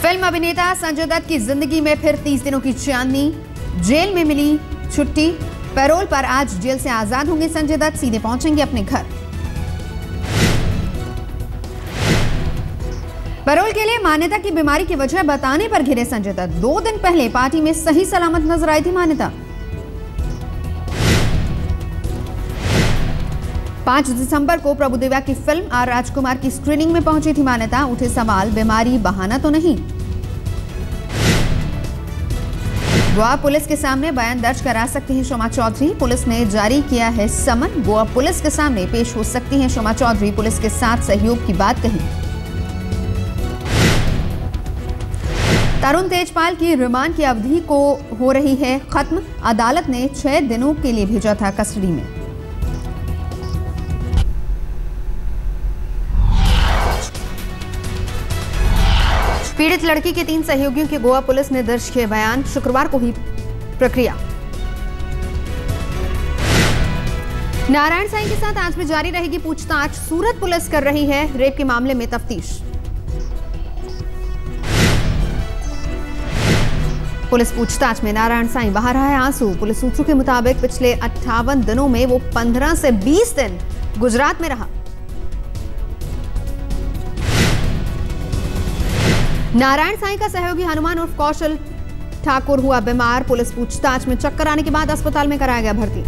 Film अभिनेता संजय दत्त की जिंदगी में फिर 30 दिनों की चांदनी। जेल में मिली छुट्टी। पैरोल पर आज जेल से आजाद होंगे संजय दत्त, सीधे पहुंचेंगे अपने घर। पैरोल के लिए मान्यता की बीमारी की वजह बताने पर घिरे संजय दत्त। 2 दिन पहले पार्टी में सही सलामत नजर आई थी मान्यता। 5 दिसंबर को प्रभुदेवा की फिल्म आर राजकुमार की स्क्रीनिंग में पहुंची थी मान्यता। उठे सवाल, बीमारी बहाना तो नहीं। गोवा पुलिस के सामने बयान दर्ज करा सकती हैं शोमा चौधरी। पुलिस ने जारी किया है समन। गोवा पुलिस के सामने पेश हो सकती हैं शोमा चौधरी। पुलिस के साथ सहयोग की बात कही। तरुण तेजपाल की रिमांड की अवधि को हो रही है खत्म। अदालत ने 6 दिनों के लिए भेजा था कस्टडी में। पीड़ित लड़की के 3 सहयोगियों के गोवा पुलिस ने दर्ज किए बयान। शुक्रवार को हुई प्रक्रिया। नारायण साईं के साथ आज भी जारी रहेगी पूछताछ। सूरत पुलिस कर रही है रेप के मामले में तफ्तीश। पुलिस पूछताछ में नारायण साईं बहा रहा है आंसू। पुलिस सूत्रों के मुताबिक पिछले 58 दिनों में वो 15 से 20 दिन गुजरात में रहा। नारायण साईं का सहयोगी हनुमान उर्फ कौशल ठाकुर हुआ बीमार। पुलिस पूछताछ में चक्कर आने के बाद अस्पताल में कराया गया भर्ती।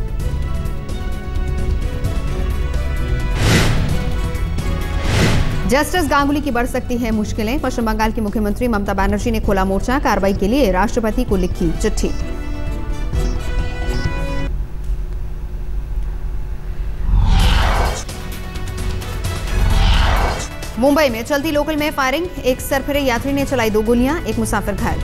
जस्टिस गांगुली की बढ़ सकती है मुश्किलें। पश्चिम बंगाल की मुख्यमंत्री ममता बनर्जी ने खोला मोर्चा। कार्रवाई के लिए राष्ट्रपति को लिखी चिट्ठी। मुंबई में चलती लोकल में फायरिंग। एक सरफिरे यात्री ने चलाई 2 गोलियां, एक मुसाफिर घायल।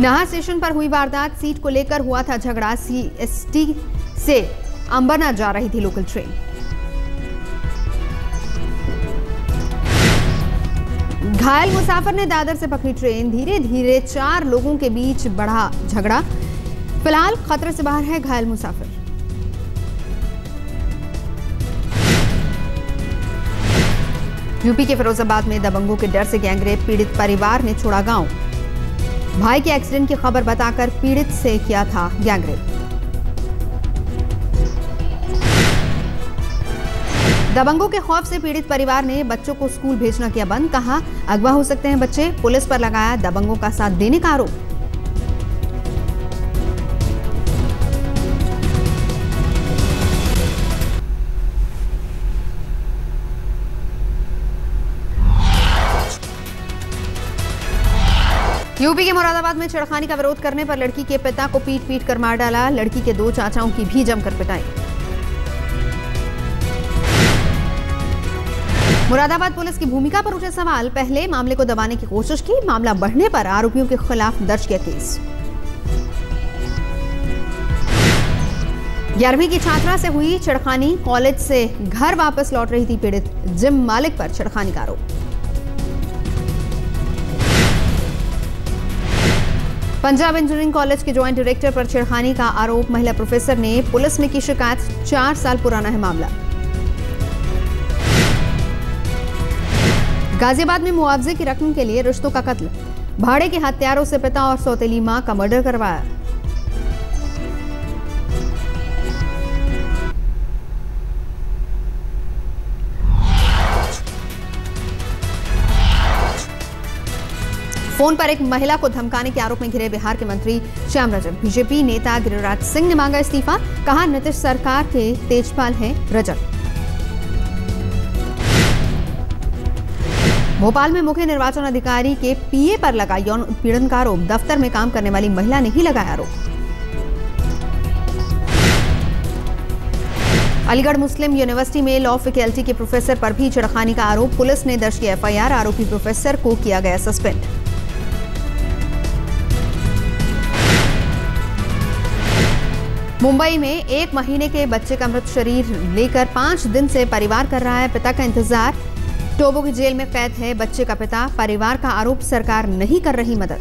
नाहर स्टेशन पर हुई वारदात। सीट को लेकर हुआ था झगड़ा। सीएसटी से अंबरनाथ जा रही थी लोकल ट्रेन। घायल मुसाफिर ने दादर से पकड़ी ट्रेन। धीरे धीरे 4 लोगों के बीच बढ़ा झगड़ा। फिलहाल खतरे से बाहर है घायल मुसाफिर। यूपी के फिरोजाबाद में दबंगों के डर से गैंगरेप। पीड़ित परिवार ने छोड़ा गांव। भाई के एक्सीडेंट की खबर बताकर पीड़ित से किया था गैंगरेप। दबंगों के खौफ से पीड़ित परिवार ने बच्चों को स्कूल भेजना किया बंद। कहा अगवा हो सकते हैं बच्चे। पुलिस पर लगाया दबंगों का साथ देने का आरोप। यूपी के मुरादाबाद में छेड़खानी का विरोध करने पर लड़की के पिता को पीट पीट कर मार डाला। लड़की के 2 चाचाओं की भी जमकर पिटाई। मुरादाबाद पुलिस की भूमिका पर उठे सवाल। पहले मामले को दबाने की कोशिश की। मामला बढ़ने पर आरोपियों के खिलाफ दर्ज किया केस। 11वीं की छात्रा से हुई छेड़खानी। कॉलेज से घर वापस लौट रही थी पीड़ित। जिम मालिक पर छेड़खानी का आरोप। पंजाब इंजीनियरिंग कॉलेज के ज्वाइंट डायरेक्टर पर छेड़खानी का आरोप। महिला प्रोफेसर ने पुलिस में की शिकायत। 4 साल पुराना है मामला। गाजियाबाद में मुआवजे की रकम के लिए रिश्तों का कत्ल। भाड़े के हत्यारों से पिता और सौतेली मां का मर्डर करवाया। फोन पर एक महिला को धमकाने के आरोप में घिरे बिहार के मंत्री श्याम रजक। बीजेपी नेता गिरिराज सिंह ने मांगा इस्तीफा। कहा नीतीश सरकार के तेजपाल हैं रजक। भोपाल में मुख्य निर्वाचन अधिकारी के पीए पर लगा यौन उत्पीड़न का आरोप। दफ्तर में काम करने वाली महिला ने ही लगाया आरोप। अलीगढ़ मुस्लिम यूनिवर्सिटी में लॉ फैकल्टी के प्रोफेसर पर भी छेड़खानी का आरोप। पुलिस ने दर्ज किया एफआईआर। आरोपी प्रोफेसर को किया गया सस्पेंड। मुंबई में 1 महीने के बच्चे का मृत शरीर लेकर 5 दिन से परिवार कर रहा है पिता का इंतजार। टोबो की जेल में कैद है बच्चे का पिता। परिवार का आरोप सरकार नहीं कर रही मदद।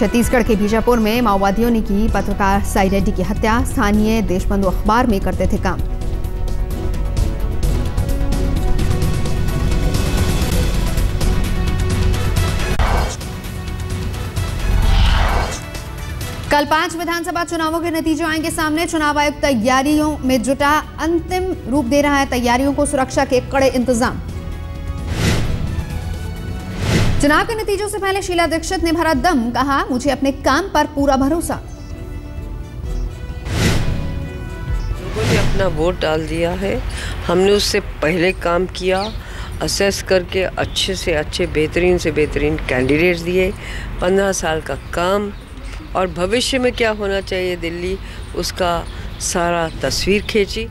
छत्तीसगढ़ के बीजापुर में माओवादियों ने की पत्रकार साई रेड्डी की हत्या। स्थानीय देशबंधु अखबार में करते थे काम। कल 5 विधानसभा चुनावों के नतीजे आएंगे सामने। चुनाव आयोग तैयारियों में जुटा, अंतिम रूप दे रहा है तैयारियों को। सुरक्षा के कड़े इंतजाम। चुनाव के नतीजों से पहले शीला दीक्षित ने भरा दम, कहा मुझे अपने काम पर पूरा भरोसा। लोगों ने अपना वोट डाल दिया है, हमने उससे पहले काम किया, असेस करके अच्छे से अच्छे बेहतरीन से बेहतरीन कैंडिडेट्स दिए, 15 साल का काम और भविष्य में क्या होना चाहिए दिल्ली, उसका सारा तस्वीर खींची।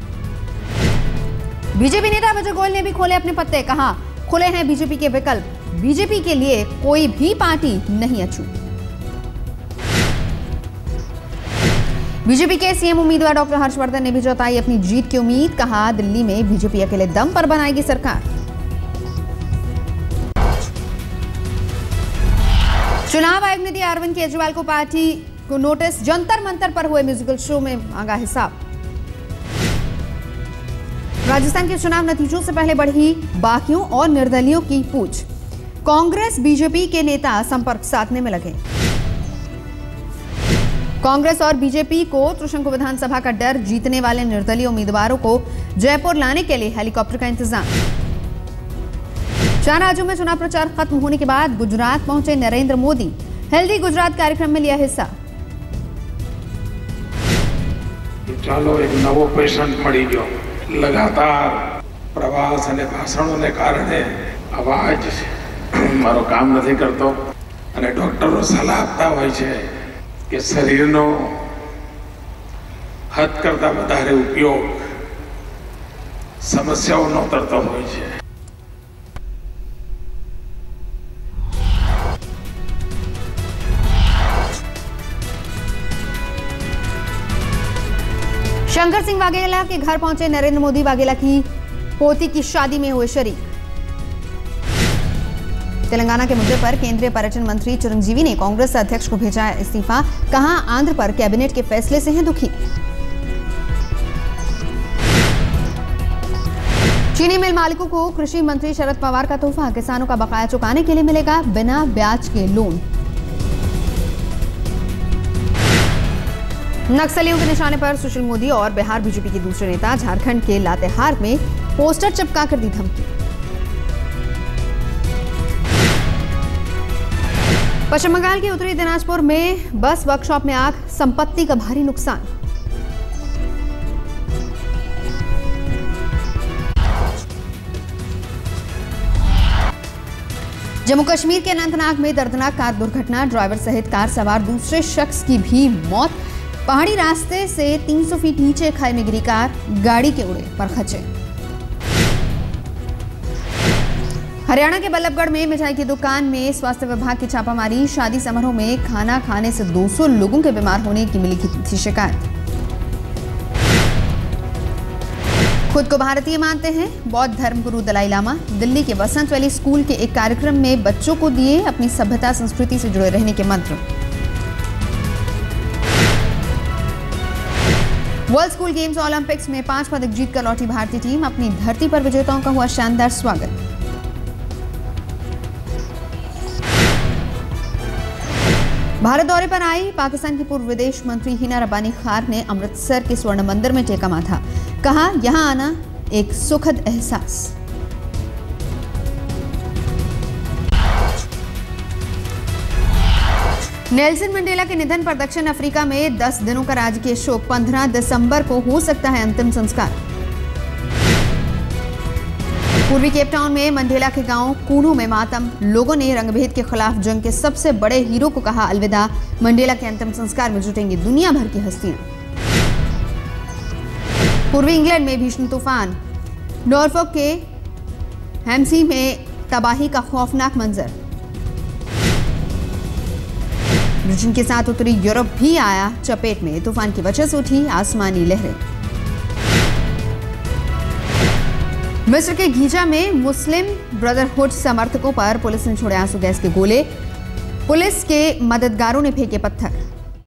बीजेपी नेता विजय गोयल ने भी खोले अपने पत्ते, कहा खुले हैं बीजेपी के विकल्प, बीजेपी के लिए कोई भी पार्टी नहीं अछूत। बीजेपी के सीएम उम्मीदवार डॉक्टर हर्षवर्धन ने भी जताई अपनी जीत की उम्मीद, कहा दिल्ली में बीजेपी अकेले दम पर बनाएगी सरकार। चुनाव आयोग ने दिया अरविंद केजरीवाल को पार्टी को नोटिस। जंतर मंतर पर हुए म्यूजिकल शो में मांगा हिसाब। राजस्थान के चुनाव नतीजों से पहले बढ़ी बाकियों और निर्दलियों की पूछ। कांग्रेस बीजेपी के नेता संपर्क साधने में लगे। कांग्रेस और बीजेपी को त्रिशंकु विधानसभा का डर, जीतने वाले निर्दलीय उम्मीदवारों को जयपुर लाने के लिए हेलीकॉप्टर का इंतजाम। 4 राज्यों में चुनाव प्रचार खत्म होने के बाद गुजरात पहुंचे नरेंद्र मोदी। हेल्दी गुजरात कार्यक्रम में लिया हिस्सा। ચાલો એક નવો પેશન્ટ મળી ગયો। લગાતાર પ્રવાસ અને ભાષણોને કારણે અવાજ મારો કામ નથી કરતો અને ડોક્ટરો સલાહ આપતા હોય છે કે શરીરનો હદ કરતા વધારે ઉપયોગ સમસ્યાઓ નોતરતો હોય છે। शंकर सिंह वाघेला के घर पहुंचे नरेंद्र मोदी। वाघेला की पोती की शादी में हुए शरीक। तेलंगाना के मुद्दे पर केंद्रीय पर्यटन मंत्री चिरंजीवी ने कांग्रेस अध्यक्ष को भेजा इस्तीफा, कहा आंध्र पर कैबिनेट के फैसले से हैं दुखी। चीनी मिल मालिकों को कृषि मंत्री शरद पवार का तोहफा, किसानों का बकाया चुकाने के लिए मिलेगा बिना ब्याज के लोन। नक्सलियों के निशाने पर सुशील मोदी और बिहार बीजेपी के दूसरे नेता। झारखंड के लातेहार में पोस्टर चिपका कर दी धमकी। पश्चिम बंगाल के उत्तरी दिनाजपुर में बस वर्कशॉप में आग, संपत्ति का भारी नुकसान। जम्मू कश्मीर के अनंतनाग में दर्दनाक कार दुर्घटना, ड्राइवर सहित कार सवार दूसरे शख्स की भी मौत। पहाड़ी रास्ते से 300 फीट नीचे खाई में गिरी कार, गाड़ी के उड़े परखचे। हरियाणा के बल्लभगढ़ में मिठाई की दुकान में स्वास्थ्य विभाग की छापामारी। शादी समारोह में खाना खाने से 200 लोगों के बीमार होने की मिली थी शिकायत। खुद को भारतीय मानते हैं बौद्ध धर्मगुरु दलाई लामा। दिल्ली के वसंत वैली स्कूल के एक कार्यक्रम में बच्चों को दिए अपनी सभ्यता संस्कृति से जुड़े रहने के मंत्र। वर्ल्ड स्कूल गेम्स ओलंपिक्स में 5 पदक जीतकर लौटी भारतीय टीम। अपनी धरती पर विजेताओं का हुआ शानदार स्वागत। भारत दौरे पर आई पाकिस्तान की पूर्व विदेश मंत्री हिना रब्बानी खार ने अमृतसर के स्वर्ण मंदिर में टेका माथा, कहा यहां आना एक सुखद एहसास। नेल्सन मंडेला के निधन पर दक्षिण अफ्रीका में 10 दिनों का राजकीय शोक। 15 दिसंबर को हो सकता है अंतिम संस्कार। पूर्वी केप टाउन में मंडेला के गांव कूनू में मातम। लोगों ने रंगभेद के खिलाफ जंग के सबसे बड़े हीरो को कहा अलविदा। मंडेला के अंतिम संस्कार में जुटेंगी दुनिया भर की हस्तियां। पूर्वी इंग्लैंड में भीषण तूफान। नॉर्फोक के हैम्सी में तबाही का खौफनाक मंजर। ब्रिटेन के साथ उत्तरी यूरोप भी आया चपेट में। तूफान की वजह से उठी आसमानी लहरें। मिस्र के गीजा में मुस्लिम ब्रदरहुड समर्थकों पर पुलिस ने छोड़े आंसू गैस के गोले। पुलिस के मददगारों ने फेंके पत्थर।